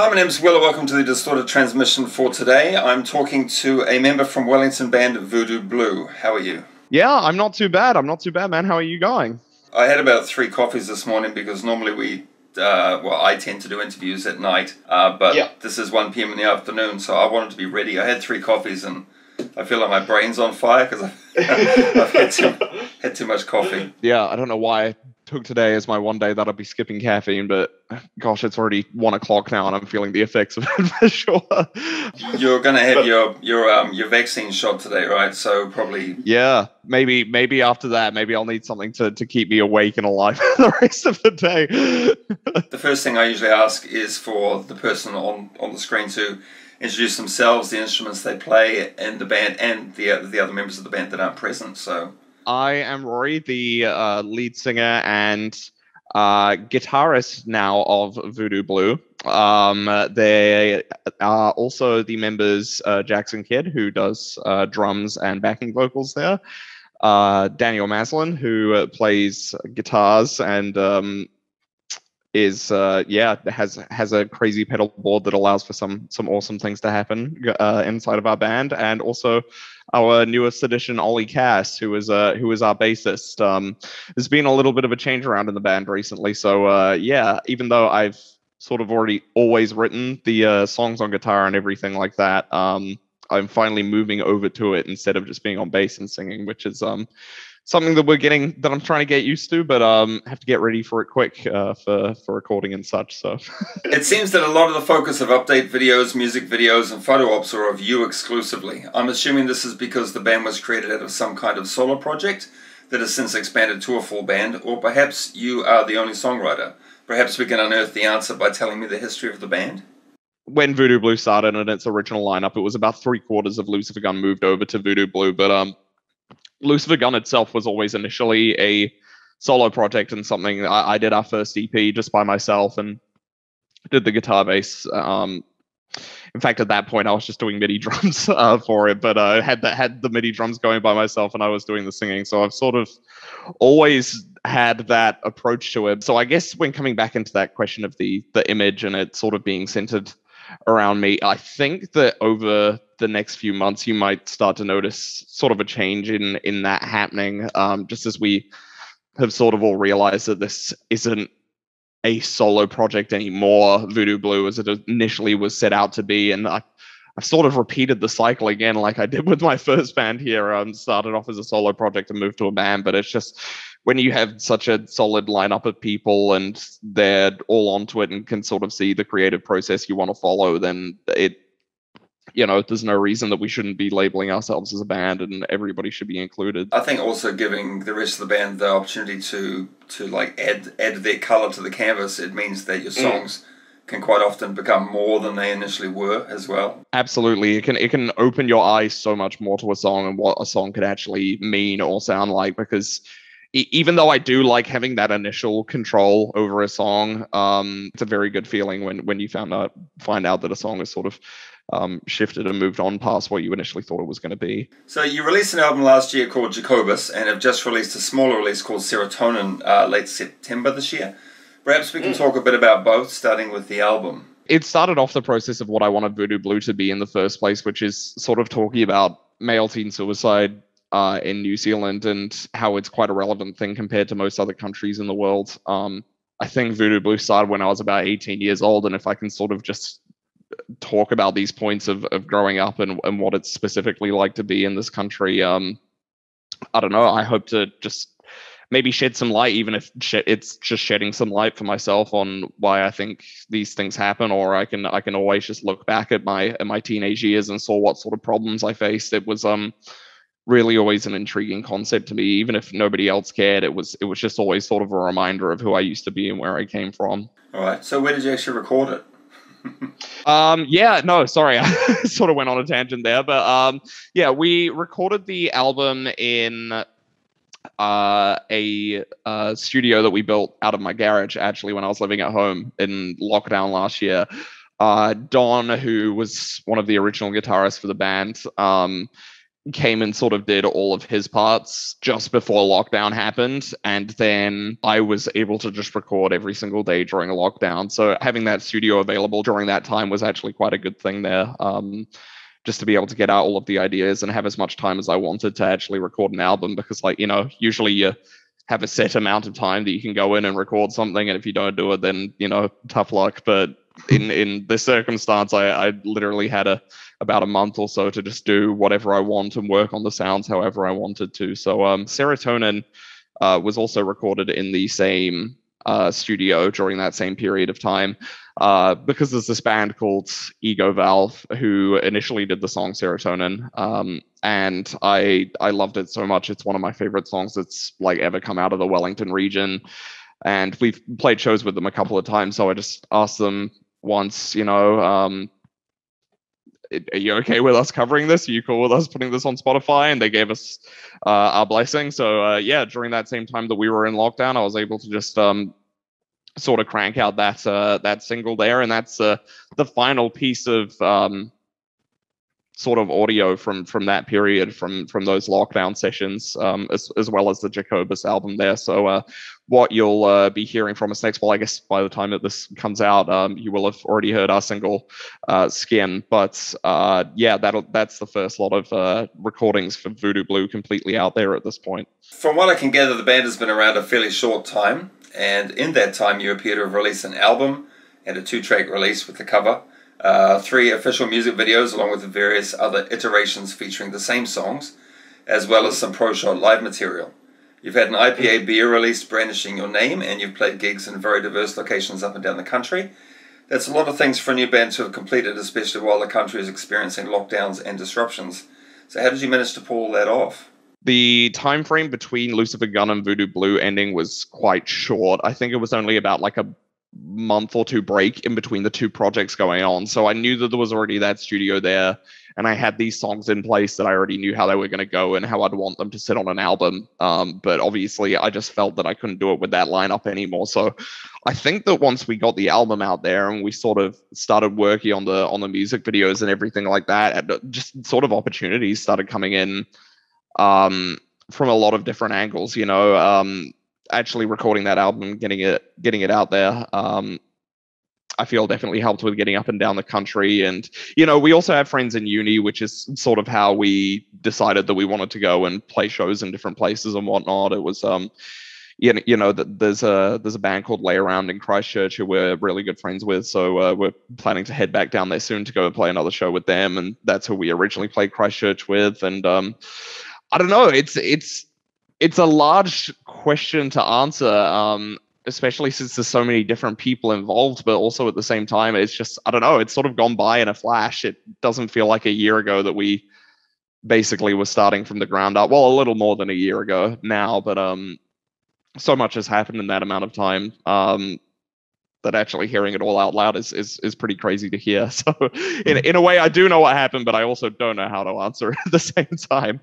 Hi, my name's Will. Welcome to the Distorted Transmission for today. I'm talking to a member from Wellington band Voodoo Bloo. How are you? Yeah, I'm not too bad. I'm not too bad, man. How are you going? I had about 3 coffees this morning because normally I tend to do interviews at night, but this is 1 p.m. in the afternoon, so I wanted to be ready. I had 3 coffees and I feel like my brain's on fire because I've had too much coffee. Yeah, I don't know why I took today as my one day that I'll be skipping caffeine, but gosh, it's already 1 o'clock now and I'm feeling the effects of it for sure. You're gonna have your vaccine shot today, right? So probably yeah, maybe after that, maybe I'll need something to keep me awake and alive for the rest of the day. The first thing I usually ask is for the person on the screen to introduce themselves, the instruments they play in the band, and the other members of the band that aren't present. So I am Rory, the lead singer and guitarist now of Voodoo Bloo. They are also the members Jackson Kidd, who does drums and backing vocals there. Daniel Maslin, who plays guitars and has a crazy pedal board that allows for some awesome things to happen inside of our band, and also our newest addition, Ollie Cass, who is our bassist. There's been a little bit of a change around in the band recently, so even though I've sort of always written the songs on guitar and everything like that, I'm finally moving over to it instead of just being on bass and singing, which is something that I'm trying to get used to, but have to get ready for it quick for recording and such. So it seems that a lot of the focus of update videos, music videos, and photo ops are of you exclusively. I'm assuming this is because the band was created out of some kind of solo project that has since expanded to a full band, or perhaps you are the only songwriter. Perhaps we can unearth the answer by telling me the history of the band. When Voodoo Bloo started in its original lineup, it was about 3/4 of Lucifer Gun moved over to Voodoo Bloo, but Lucifer Gun itself was always initially a solo project and something I did our first EP just by myself and did the guitar bass. In fact, at that point, I was just doing MIDI drums for it, but I had the MIDI drums going by myself and I was doing the singing. So I've sort of always had that approach to it. So I guess when coming back into that question of the image and it sort of being centered around me, I think that over the next few months you might start to notice sort of a change in that happening, just as we have sort of all realized that this isn't a solo project anymore, Voodoo Bloo, as it initially was set out to be. And I've sort of repeated the cycle again like I did with my first band here. Started off as a solo project and moved to a band, but it's just when you have such a solid lineup of people and they're all onto it and can sort of see the creative process you want to follow, then there's no reason that we shouldn't be labeling ourselves as a band and everybody should be included. I think also giving the rest of the band the opportunity to like add their color to the canvas, it means that your songs can quite often become more than they initially were as well. Absolutely. It can open your eyes so much more to a song and what a song could actually mean or sound like, because even though I do like having that initial control over a song, it's a very good feeling when you find out that a song is sort of shifted and moved on past what you initially thought it was going to be. So you released an album last year called Jacobus and have just released a smaller release called Serotonin late September this year. Perhaps we can talk a bit about both, starting with the album. It started off the process of what I wanted Voodoo Bloo to be in the first place, which is sort of talking about male teen suicide in New Zealand and how it's quite a relevant thing compared to most other countries in the world. I think Voodoo Bloo started when I was about 18 years old, and if I can sort of just talk about these points of growing up and what it's specifically like to be in this country, I don't know, I hope to just maybe shed some light, even if it's just shedding some light for myself on why I think these things happen, or I can always just look back at my teenage years and saw what sort of problems I faced. It was really always an intriguing concept to me, even if nobody else cared. It was just always sort of a reminder of who I used to be and where I came from. All right. So where did you actually record it? Sorry, I sort of went on a tangent there, but we recorded the album in a studio that we built out of my garage, actually, when I was living at home in lockdown last year. Don, who was one of the original guitarists for the band, came and sort of did all of his parts just before lockdown happened, and then I was able to just record every single day during a lockdown. So having that studio available during that time was actually quite a good thing there. Just to be able to get out all of the ideas and have as much time as I wanted to actually record an album, because like, you know, usually you have a set amount of time that you can go in and record something, and if you don't do it, then, you know, tough luck. But in this circumstance, I literally had about a month or so to just do whatever I want and work on the sounds however I wanted to. So Serotonin was also recorded in the same studio during that same period of time, because there's this band called Ego Valve who initially did the song Serotonin, and I loved it so much. It's one of my favorite songs that's like ever come out of the Wellington region, and we've played shows with them a couple of times. So I just asked them once, you know, are you okay with us covering this? Are you cool with us putting this on Spotify? And they gave us our blessing. So yeah, during that same time that we were in lockdown, I was able to just sort of crank out that single there, and that's the final piece of sort of audio from that period, from those lockdown sessions, as well as the Jacobus album there. So what you'll be hearing from us next, well, I guess by the time that this comes out, you will have already heard our single Skin. But yeah, that's the first lot of recordings for Voodoo Bloo completely out there at this point. From what I can gather, the band has been around a fairly short time, and in that time you appear to have released an album and a 2-track release with the cover, 3 official music videos along with the various other iterations featuring the same songs, as well as some pro-shot live material. You've had an IPA beer released brandishing your name, and you've played gigs in very diverse locations up and down the country. That's a lot of things for a new band to have completed, especially while the country is experiencing lockdowns and disruptions. So how did you manage to pull that off? The time frame between Lucifer Gun and Voodoo Bloo ending was quite short. I think it was only about like a month or 2 break in between the 2 projects going on. So I knew that there was already that studio there, and I had these songs in place that I already knew how they were going to go and how I'd want them to sit on an album. But obviously I just felt that I couldn't do it with that lineup anymore. So I think that once we got the album out there and we sort of started working on the music videos and everything like that, just sort of opportunities started coming in from a lot of different angles, you know. Actually recording that album, getting it out there, I feel definitely helped with getting up and down the country. And, you know, we also have friends in uni, which is sort of how we decided that we wanted to go and play shows in different places and whatnot. It was, you know, there's a band called Lay Around in Christchurch who we're really good friends with. So we're planning to head back down there soon to go and play another show with them. And that's who we originally played Christchurch with. And I don't know, it's a large question to answer, especially since there's so many different people involved, but also at the same time, it's just, I don't know, it's sort of gone by in a flash. It doesn't feel like a year ago that we basically were starting from the ground up. Well, a little more than a year ago now, but so much has happened in that amount of time that actually hearing it all out loud is pretty crazy to hear. So in a way, I do know what happened, but I also don't know how to answer it at the same time.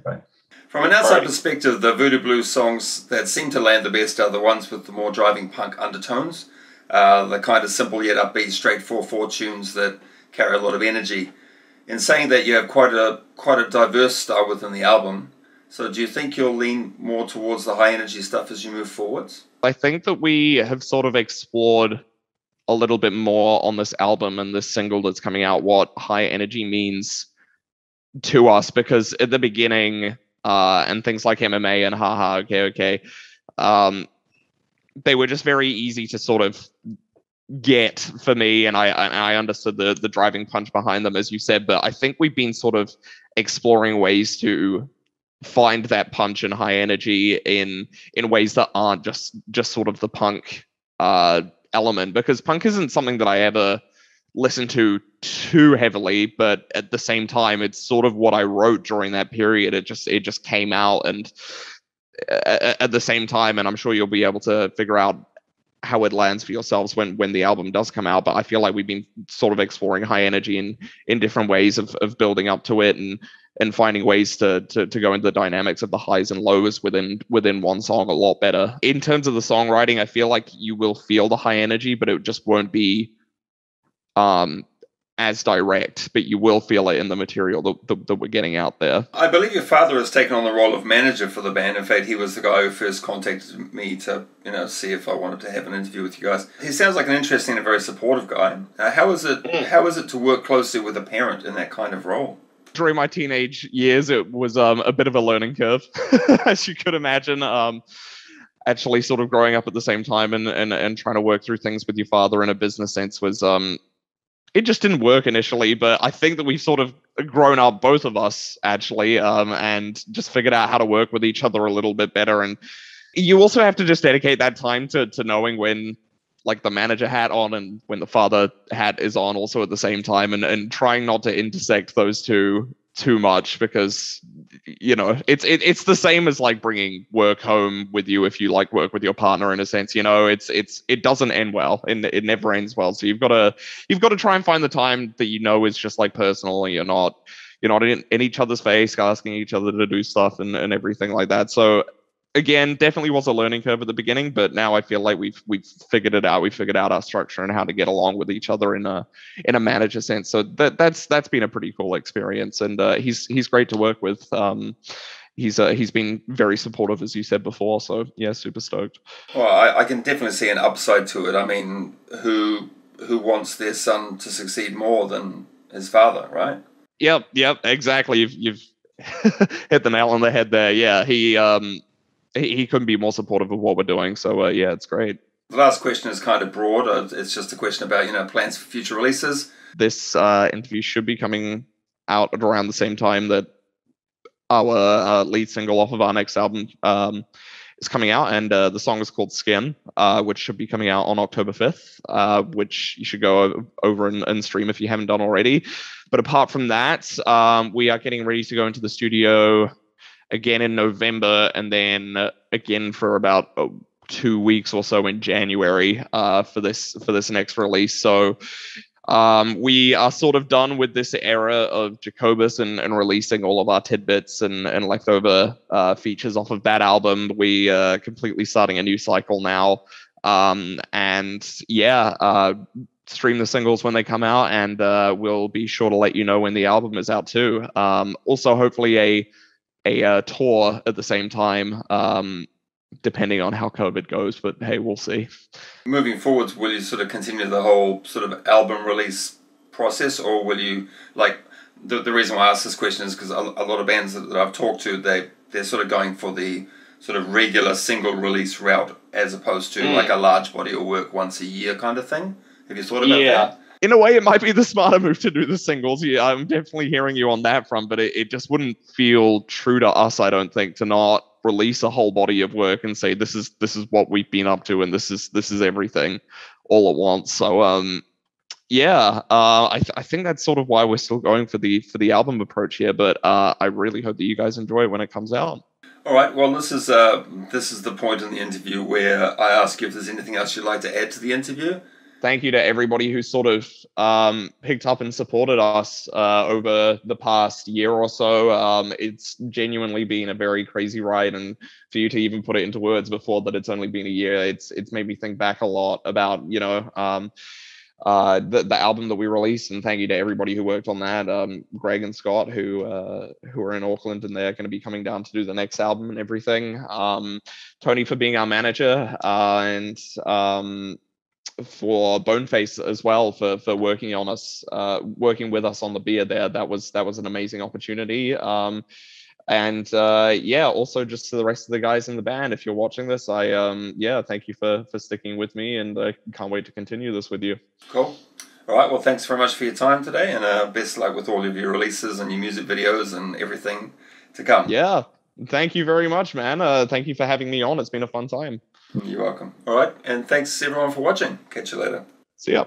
Right. From an outside perspective, the Voodoo Bloo songs that seem to land the best are the ones with the more driving punk undertones, the kind of simple yet upbeat, straight 4/4 tunes that carry a lot of energy. In saying that, you have quite a diverse style within the album. So do you think you'll lean more towards the high energy stuff as you move forwards? I think that we have sort of explored a little bit more on this album and this single that's coming out what high energy means to us, because at the beginning, and things like MMA and Haha, okay, they were just very easy to sort of get for me, and I understood the driving punch behind them, as you said. But I think we've been sort of exploring ways to find that punch and high energy in ways that aren't just sort of the punk element, because punk isn't something that I ever listened to too heavily, but at the same time, it's sort of what I wrote during that period. It just came out, and at the same time, and I'm sure you'll be able to figure out how it lands for yourselves when the album does come out. But I feel like we've been sort of exploring high energy in different ways of building up to it, and finding ways to go into the dynamics of the highs and lows within one song a lot better. In terms of the songwriting, I feel like you will feel the high energy, but it just won't be as direct, but you will feel it in the material that we're getting out there. I believe your father has taken on the role of manager for the band. In fact, he was the guy who first contacted me to, see if I wanted to have an interview with you guys. He sounds like an interesting and very supportive guy. How is it to work closely with a parent in that kind of role? During my teenage years, it was a bit of a learning curve, as you could imagine. Actually, sort of growing up at the same time and trying to work through things with your father in a business sense was it just didn't work initially, but I think that we've sort of grown up, both of us, actually, and just figured out how to work with each other a little bit better. And you also have to just dedicate that time to knowing when, like, the manager hat on and when the father hat is on also at the same time, and trying not to intersect those two too much, because it's the same as like bringing work home with you if you like work with your partner, in a sense. It doesn't end well, and it never ends well. So you've got to try and find the time that is just like personal, and you're not in each other's face asking each other to do stuff and everything like that. So again, definitely was a learning curve at the beginning, but now I feel like we've figured it out. We figured out our structure and how to get along with each other in a manager sense. So that's been a pretty cool experience, and he's great to work with. He's been very supportive, as you said before. So yeah, super stoked. Well, I can definitely see an upside to it. I mean, who wants their son to succeed more than his father, right? Yep, exactly. You've hit the nail on the head there. Yeah, he couldn't be more supportive of what we're doing. So yeah, it's great. The last question is kind of broad. It's just a question about plans for future releases. This interview should be coming out at around the same time that our lead single off of our next album is coming out, and the song is called Skin, which should be coming out on October 5th, which you should go over and stream if you haven't done already. But apart from that, we are getting ready to go into the studio again in November, and then again for about 2 weeks or so in January for this next release. So we are sort of done with this era of Jacobus and releasing all of our tidbits and leftover features off of that album. We are completely starting a new cycle now. And yeah, stream the singles when they come out, and we'll be sure to let you know when the album is out too. Also, hopefully a tour at the same time, depending on how COVID goes, but hey, we'll see. Moving forwards, will you sort of continue the whole sort of album release process, or will you, like, the reason why I ask this question is because a lot of bands that I've talked to, they're sort of going for the sort of regular single release route as opposed to like a large body of work once a year kind of thing. Have you thought about that? In a way, it might be the smarter move to do the singles. Yeah, I'm definitely hearing you on that front, but it just wouldn't feel true to us, I don't think, to not release a whole body of work and say this is what we've been up to, and this is everything all at once. So yeah, I think that's sort of why we're still going for the album approach here. But I really hope that you guys enjoy it when it comes out. All right. Well, this is the point in the interview where I ask you if there's anything else you'd like to add to the interview. Thank you to everybody who sort of picked up and supported us over the past year or so. It's genuinely been a very crazy ride, and for you to even put it into words before that it's only been a year, it's made me think back a lot about the album that we released. And thank you to everybody who worked on that. Greg and Scott, who are in Auckland, and they're going to be coming down to do the next album and everything. Tony for being our manager, and for Boneface as well for working with us on the beer there. That was an amazing opportunity. And yeah, also just to the rest of the guys in the band, if you're watching this, thank you for sticking with me, and I can't wait to continue this with you. Cool. All right, well, thanks very much for your time today, and best luck with all of your releases and your music videos and everything to come. Yeah, thank you very much, man. Thank you for having me on. It's been a fun time. You're welcome. All right, and thanks everyone for watching. Catch you later. See ya.